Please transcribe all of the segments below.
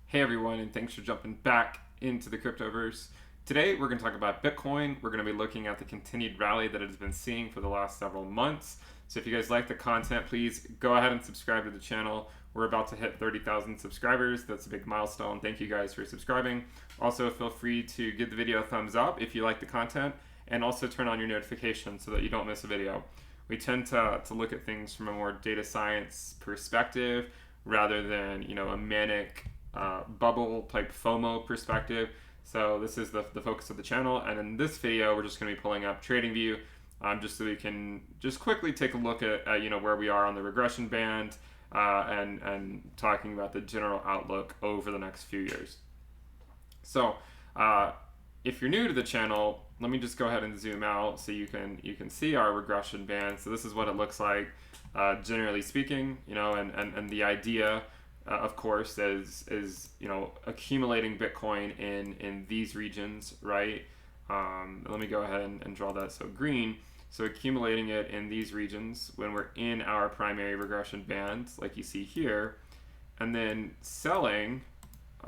Hey everyone, and thanks for jumping back into the cryptoverse. Today we're going to talk about Bitcoin. We're going to be looking at the continued rally that it has been seeing for the last several months. So if you guys like the content, please go ahead and subscribe to the channel. We're about to hit 30,000 subscribers. That's a big milestone. Thank you guys for subscribing. Also, feel free to give the video a thumbs up if you like the content, and also turn on your notifications so that you don't miss a video. We tend to look at things from a more data science perspective rather than, a manic bubble type FOMO perspective. So this is the focus of the channel, and in this video we're just going to be pulling up TradingView, just so we can just quickly take a look at where we are on the regression band, and talking about the general outlook over the next few years. So if you're new to the channel, let me just go ahead and zoom out so you can see our regression band. So this is what it looks like, generally speaking, and the idea, of course, is accumulating Bitcoin in these regions, right? Let me go ahead and draw that. So green, so accumulating it in these regions when we're in our primary regression band, like you see here, and then selling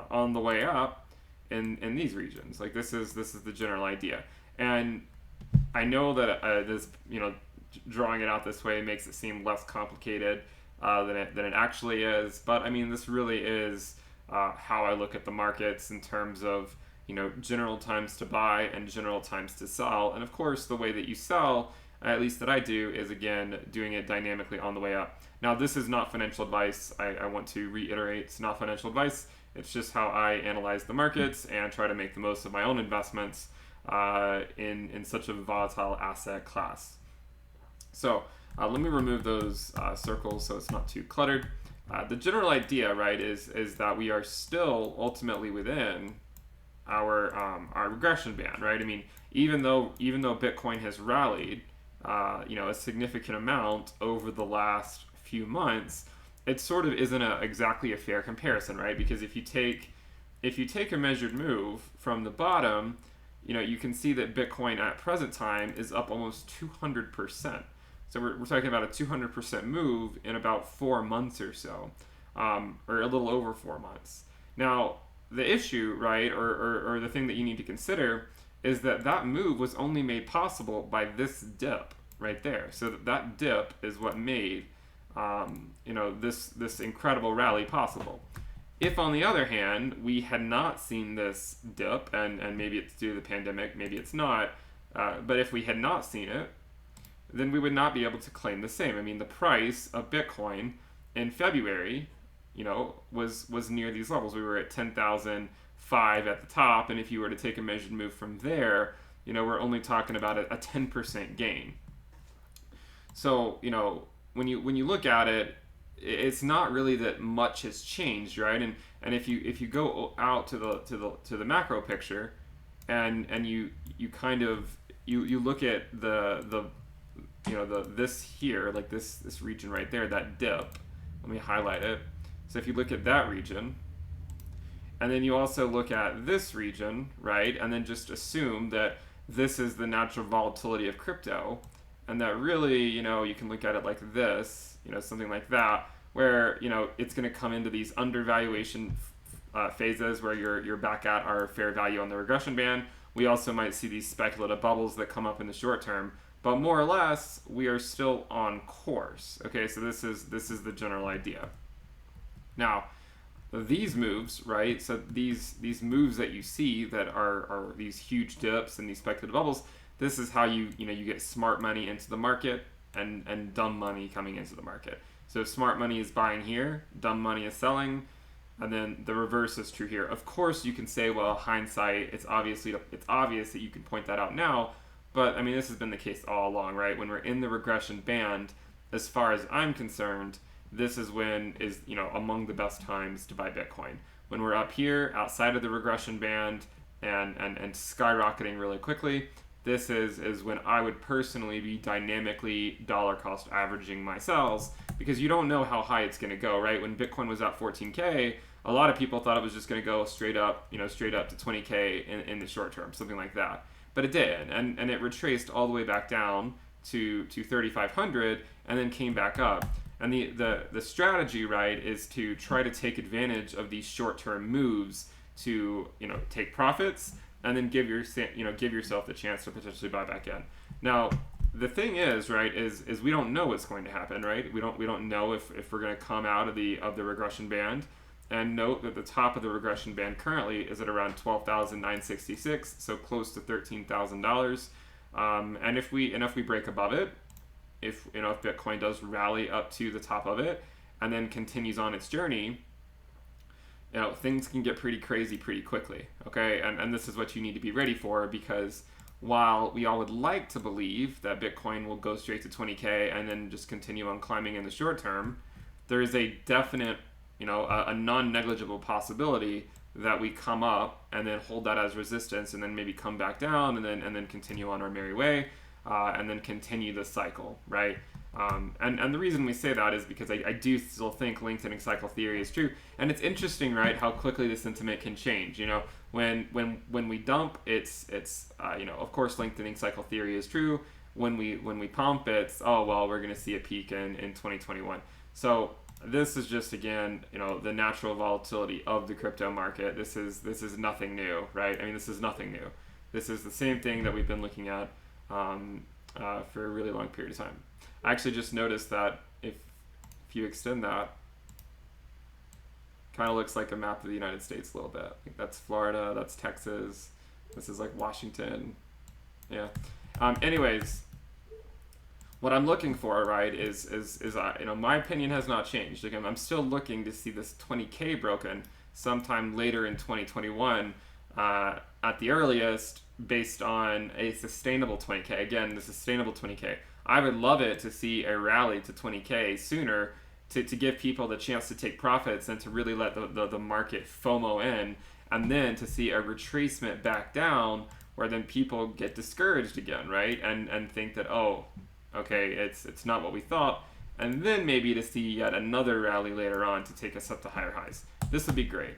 on the way up in these regions. Like this is the general idea. And I know that this, drawing it out this way makes it seem less complicated than it actually is. But I mean, this really is how I look at the markets in terms of general times to buy and general times to sell. And of course, the way that you sell, at least that I do, is again doing it dynamically on the way up. Now, this is not financial advice. I want to reiterate, it's not financial advice. It's just how I analyze the markets and try to make the most of my own investments in such a volatile asset class. So let me remove those circles so it's not too cluttered. The general idea, right, is that we are still ultimately within our regression band, right? I mean, even though Bitcoin has rallied, a significant amount over the last few months, it sort of isn't exactly a fair comparison, right? Because if you take a measured move from the bottom, you can see that Bitcoin at present time is up almost 200%. So we're talking about a 200% move in about 4 months or so, or a little over 4 months. Now, the issue, right, or the thing that you need to consider is that move was only made possible by this dip right there. So that dip is what made this incredible rally possible. If, on the other hand, we had not seen this dip, and maybe it's due to the pandemic, maybe it's not, but if we had not seen it, then we would not be able to claim the same. I mean, the price of Bitcoin in February, was near these levels. We were at 10,005 at the top, and if you were to take a measured move from there, we're only talking about a 10% gain. So, when you look at it, it's not really that much has changed, right? And if you go out to the macro picture, and you kind of you look at the this here, like this region right there, that dip. Let me highlight it. So if you look at that region, and then you also look at this region, right, and then just assume that this is the natural volatility of crypto, and that really, you can look at it like this, something like that, where, it's going to come into these undervaluation phases where you're back at our fair value on the regression band. We also might see these speculative bubbles that come up in the short term, but more or less, we are still on course. Okay, so this is the general idea. Now, these moves, right? So these moves that you see that are these huge dips and these speculative bubbles. This is how you get smart money into the market and dumb money coming into the market. So if smart money is buying here, dumb money is selling, and then the reverse is true here. Of course, you can say, well, hindsight, it's obvious that you can point that out now, but I mean, this has been the case all along, right? When we're in the regression band, as far as I'm concerned, this is among the best times to buy Bitcoin. When we're up here outside of the regression band and skyrocketing really quickly, this is when I would personally be dynamically dollar cost averaging my sells, because you don't know how high it's going to go, right? When Bitcoin was at 14K, a lot of people thought it was just going to go straight up to 20K in the short term, something like that. But it did, and it retraced all the way back down to 3,500, and then came back up. And the strategy, right, is to try to take advantage of these short-term moves to, take profits and then give yourself the chance to potentially buy back in. Now, the thing is, right, is we don't know what's going to happen, right? We don't know if we're going to come out of the regression band. And note that the top of the regression band currently is at around $12,966, so close to $13,000. And if we break above it, if Bitcoin does rally up to the top of it and then continues on its journey, things can get pretty crazy pretty quickly. Okay, and this is what you need to be ready for, because while we all would like to believe that Bitcoin will go straight to 20K and then just continue on climbing in the short term, there is a definite, a non-negligible possibility that we come up and then hold that as resistance and then maybe come back down and then continue on our merry way, and then continue the cycle, right? And the reason we say that is because I do still think lengthening cycle theory is true. And it's interesting, right, how quickly the sentiment can change. When we dump, it's of course lengthening cycle theory is true. When we pump, it's, oh well, we're going to see a peak in 2021. So this is just, again, the natural volatility of the crypto market. This is nothing new, right? I mean, this is nothing new. This is the same thing that we've been looking at for a really long period of time. I actually just noticed that if you extend that, kind of looks like a map of the United States a little bit. Like that's Florida, that's Texas, this is like Washington. Yeah. Anyways, what I'm looking for, right, is my opinion has not changed. Again, I'm still looking to see this 20K broken sometime later in 2021, at the earliest, based on a sustainable 20K. Again, the sustainable 20K. I would love it to see a rally to 20K sooner, to give people the chance to take profits and to really let the market FOMO in, and then to see a retracement back down where then people get discouraged again, right? And think that, oh, okay, it's not what we thought, and then maybe to see yet another rally later on to take us up to higher highs. This would be great.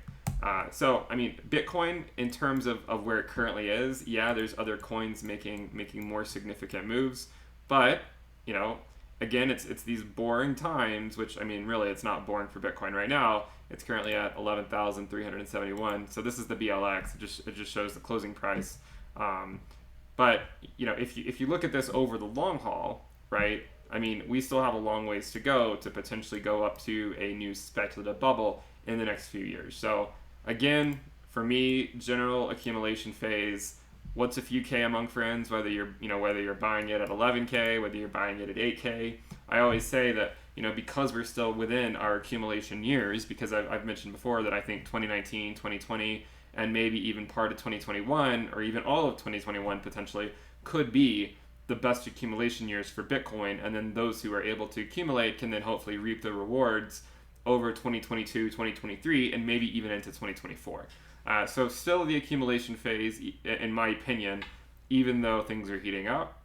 So, I mean, Bitcoin, in terms of where it currently is, yeah, there's other coins making more significant moves, but, again, it's these boring times, which, I mean, really, it's not boring for Bitcoin right now. It's currently at 11,371. So this is the BLX. It just shows the closing price. But if you look at this over the long haul, right? I mean, we still have a long ways to go to potentially go up to a new speculative bubble in the next few years. So again, for me, general accumulation phase. What's a few K among friends? Whether you're buying it at 11K, whether you're buying it at 8K. I always say that because we're still within our accumulation years, because I've mentioned before that I think 2019, 2020, and maybe even part of 2021, or even all of 2021 potentially, could be the best accumulation years for Bitcoin, and then those who are able to accumulate can then hopefully reap the rewards over 2022, 2023, and maybe even into 2024. So still the accumulation phase, in my opinion, even though things are heating up.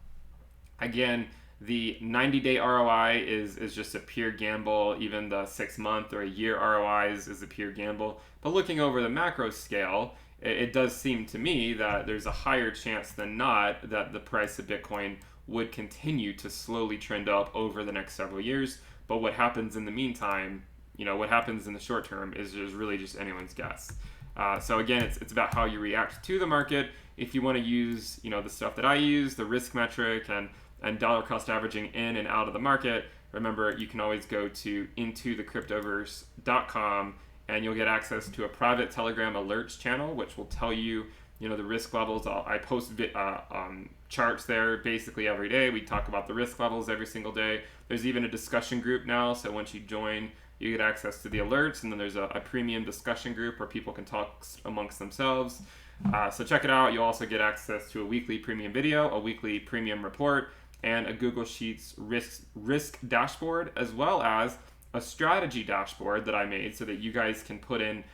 Again, the 90-day ROI is just a pure gamble. Even the 6-month or a year ROI is a pure gamble. But looking over the macro scale, it does seem to me that there's a higher chance than not that the price of Bitcoin would continue to slowly trend up over the next several years. But what happens in the meantime, what happens in the short term is really just anyone's guess. So again, it's about how you react to the market. If you want to use, the stuff that I use, the risk metric and dollar cost averaging in and out of the market, remember, you can always go to intothecryptoverse.com and you'll get access to a private Telegram alerts channel, which will tell you, the risk levels. I post charts there basically every day. We talk about the risk levels every single day. There's even a discussion group now, so once you join, you get access to the alerts, and then there's a premium discussion group where people can talk amongst themselves. So check it out. You'll also get access to a weekly premium video, a weekly premium report, and a Google Sheets risk dashboard, as well as a strategy dashboard that I made so that you guys can put in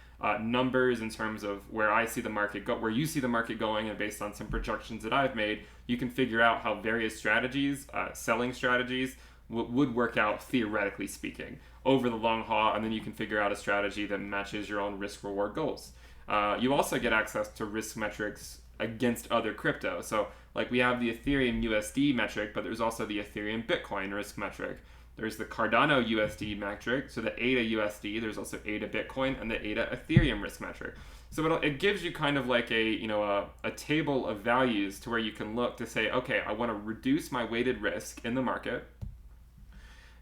numbers in terms of where I see the market go, where you see the market going, and based on some projections that I've made, you can figure out how various strategies, selling strategies, would work out, theoretically speaking, over the long haul, and then you can figure out a strategy that matches your own risk-reward goals. You also get access to risk metrics against other crypto. So, like, we have the Ethereum USD metric, but there's also the Ethereum Bitcoin risk metric. There's the Cardano USD metric, so the ADA USD. There's also ADA Bitcoin and the ADA Ethereum risk metric. So it gives you kind of like a table of values to where you can look to say, okay, I want to reduce my weighted risk in the market.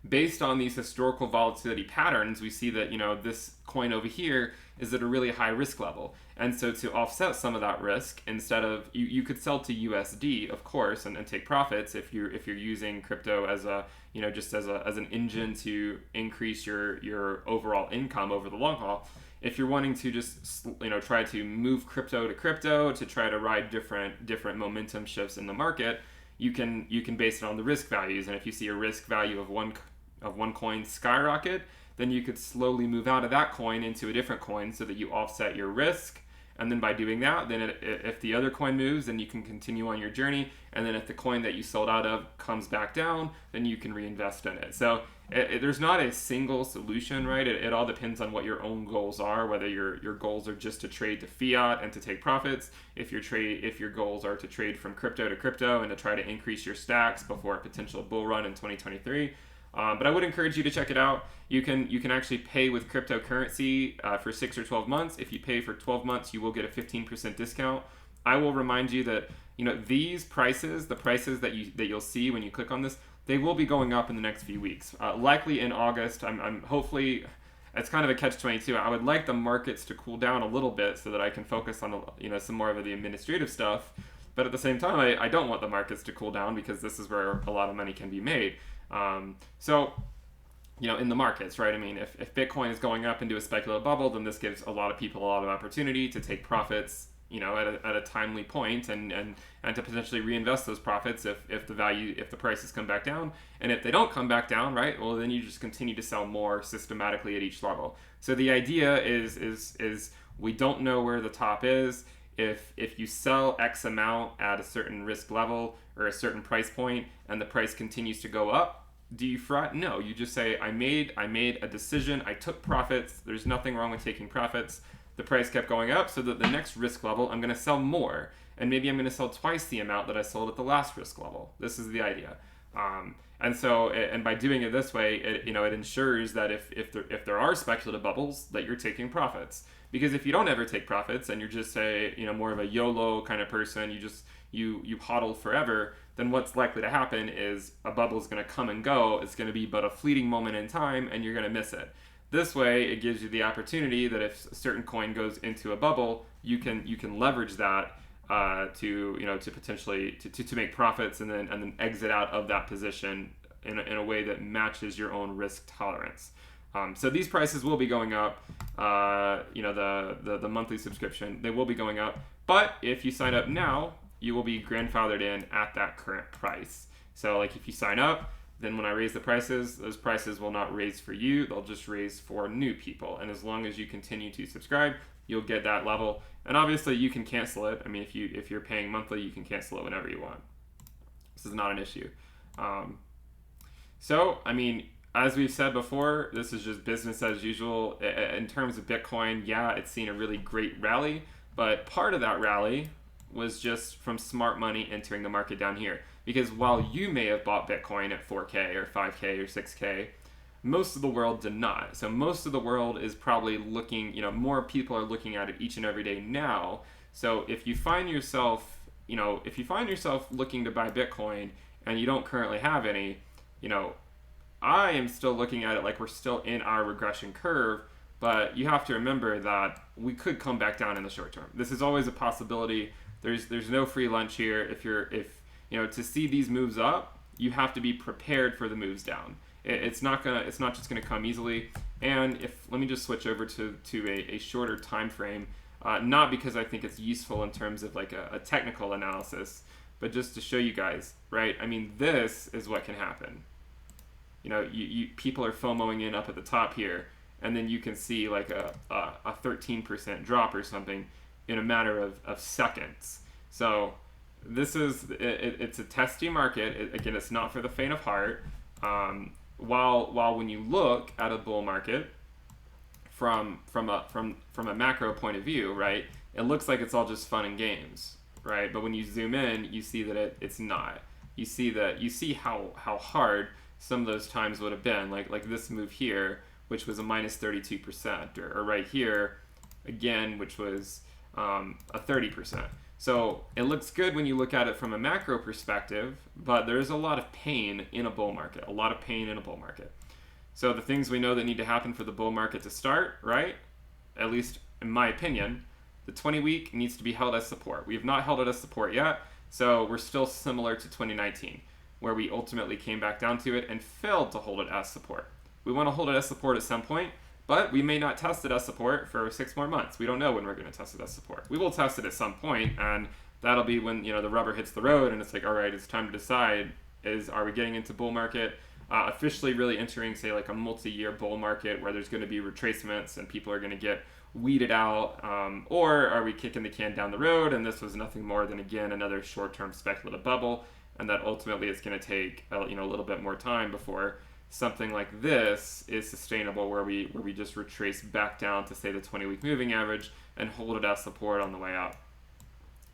Based on these historical volatility patterns, we see that this coin over here is at a really high risk level, and so to offset some of that risk, instead of you could sell to USD, of course, and take profits if you're using crypto as a just as an engine to increase your overall income over the long haul. If you're wanting to just try to move crypto to try to ride different momentum shifts in the market, you can base it on the risk values, and if you see a risk value of one coin skyrocket, then you could slowly move out of that coin into a different coin so that you offset your risk. And then by doing that, then if the other coin moves, then you can continue on your journey. And then if the coin that you sold out of comes back down, then you can reinvest in it. So there's not a single solution, right? It all depends on what your own goals are, whether your goals are just to trade to fiat and to take profits, if your goals are to trade from crypto to crypto and to try to increase your stacks before a potential bull run in 2023. But I would encourage you to check it out. You can actually pay with cryptocurrency for 6 or 12 months. If you pay for 12 months, you will get a 15% discount. I will remind you that these prices, the prices that you'll see when you click on this, they will be going up in the next few weeks. Likely in August. I'm hopefully. It's kind of a catch-22. I would like the markets to cool down a little bit so that I can focus on some more of the administrative stuff. But at the same time, I don't want the markets to cool down because this is where a lot of money can be made. So, in the markets, right? I mean, if Bitcoin is going up into a speculative bubble, then this gives a lot of people a lot of opportunity to take profits, at a timely point and to potentially reinvest those profits if the prices come back down. And if they don't come back down, right? Well, then you just continue to sell more systematically at each level. So the idea is we don't know where the top is. If you sell X amount at a certain risk level or a certain price point and the price continues to go up, do you fret? No, you just say, I made a decision, I took profits, there's nothing wrong with taking profits. The price kept going up, so that the next risk level, I'm going to sell more. And maybe I'm going to sell twice the amount that I sold at the last risk level. This is the idea. And by doing it this way, it ensures that if there are speculative bubbles, that you're taking profits. Because if you don't ever take profits and you're just more of a YOLO kind of person, you hodl forever, then what's likely to happen is a bubble is going to come and go. It's going to be but a fleeting moment in time, and you're going to miss it. This way, it gives you the opportunity that if a certain coin goes into a bubble, you can leverage that to potentially to make profits and then exit out of that position in a way that matches your own risk tolerance. So these prices will be going up. The monthly subscription, they will be going up. But if you sign up now, you will be grandfathered in at that current price. So like if you sign up, then when I raise the prices, those prices will not raise for you. They'll just raise for new people. And as long as you continue to subscribe, you'll get that level. And obviously you can cancel it. I mean, if you're paying monthly, you can cancel it whenever you want. This is not an issue. So, I mean, as we've said before, this is just business as usual. In terms of Bitcoin, yeah, it's seen a really great rally. But part of that rally was just from smart money entering the market down here. Because while you may have bought Bitcoin at 4K or 5K or 6K, most of the world did not. So most of the world is probably looking, more people are looking at it each and every day now. So if you find yourself, looking to buy Bitcoin and you don't currently have any, I am still looking at it like we're still in our regression curve, but you have to remember that we could come back down in the short term. This is always a possibility. There's no free lunch here. To see these moves up, you have to be prepared for the moves down. It's not just gonna come easily. And let me just switch over to a shorter time frame, not because I think it's useful in terms of like a technical analysis, but just to show you guys, right? I mean, this is what can happen. People are FOMOing in up at the top here, and then you can see like a 13% drop or something in a matter of seconds. So this is it's a testy market. Again, it's not for the faint of heart. While when you look at a bull market from a macro point of view, right, it looks like it's all just fun and games, right? But when you zoom in, you see that it's not. You see how hard some of those times would have been, like this move here, which was a minus 32%, or right here, again, which was a 30%. So it looks good when you look at it from a macro perspective, but there's a lot of pain in a bull market, a lot of pain in a bull market. So the things we know that need to happen for the bull market to start, right? At least in my opinion, the 20-week needs to be held as support. We have not held it as support yet, so we're still similar to 2019, where we ultimately came back down to it and failed to hold it as support. We want to hold it as support at some point, but we may not test it as support for 6 more months. We don't know when we're going to test it as support. We will test it at some point, and that'll be when the rubber hits the road, and it's like, all right, it's time to decide: are we getting into bull market? Officially really entering, say, like a multi-year bull market where there's going to be retracements and people are going to get weeded out, or are we kicking the can down the road and this was nothing more than, again, another short-term speculative bubble, and that ultimately it's going to take a little bit more time before something like this is sustainable, where we just retrace back down to, say, the 20-week moving average and hold it as support on the way up.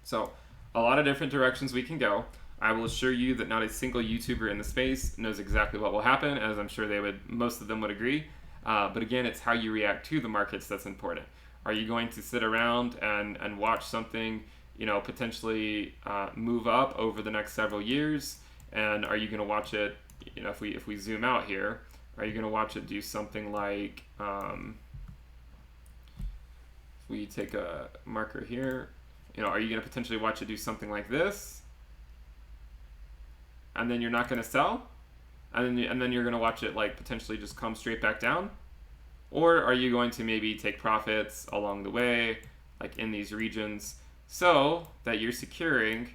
So a lot of different directions we can go. I will assure you that not a single YouTuber in the space knows exactly what will happen, as I'm sure most of them would agree. But again, it's how you react to the markets that's important. Are you going to sit around and watch something, potentially move up over the next several years? And are you going to watch it, if we zoom out here, are you going to watch it do something like, if we take a marker here, are you going to potentially watch it do something like this? And then you're not going to sell? And then you're going to watch it potentially just come straight back down? Or are you going to maybe take profits along the way, like in these regions, so that you're securing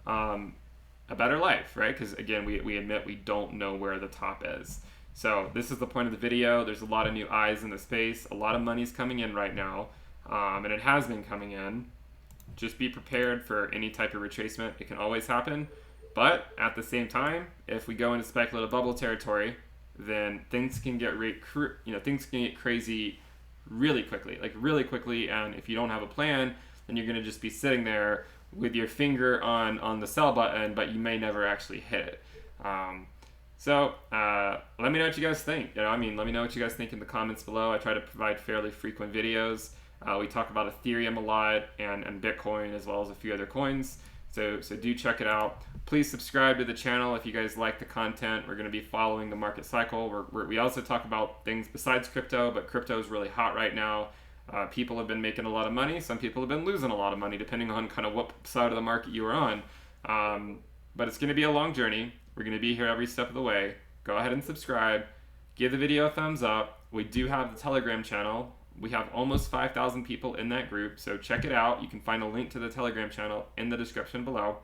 a better life, right? Because again, we admit we don't know where the top is. So this is the point of the video. There's a lot of new eyes in the space. A lot of money's coming in right now, and it has been coming in. Just be prepared for any type of retracement. It can always happen. But at the same time, if we go into speculative bubble territory, then things can get crazy really quickly. And if you don't have a plan, then you're going to just be sitting there with your finger on the sell button, but you may never actually hit it. So let me know what you guys think. Let me know what you guys think in the comments below. I try to provide fairly frequent videos. We talk about Ethereum a lot and Bitcoin, as well as a few other coins. So do check it out. Please subscribe to the channel if you guys like the content. We're going to be following the market cycle. We also talk about things besides crypto, but crypto is really hot right now. People have been making a lot of money. Some people have been losing a lot of money, depending on kind of what side of the market you are on. But it's going to be a long journey. We're going to be here every step of the way. Go ahead and subscribe. Give the video a thumbs up. We do have the Telegram channel. We have almost 5,000 people in that group, so check it out. You can find a link to the Telegram channel in the description below.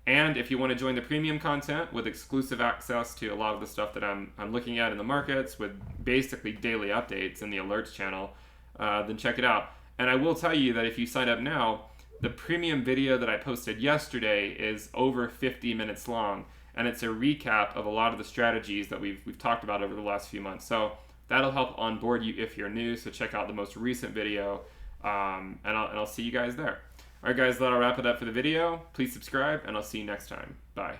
And if you want to join the premium content with exclusive access to a lot of the stuff that I'm looking at in the markets, with basically daily updates in the alerts channel, then check it out. And I will tell you that if you sign up now, the premium video that I posted yesterday is over 50 minutes long, and it's a recap of a lot of the strategies that we've talked about over the last few months. So that'll help onboard you if you're new, so check out the most recent video, and I'll see you guys there. All right, guys, that'll wrap it up for the video. Please subscribe, and I'll see you next time. Bye.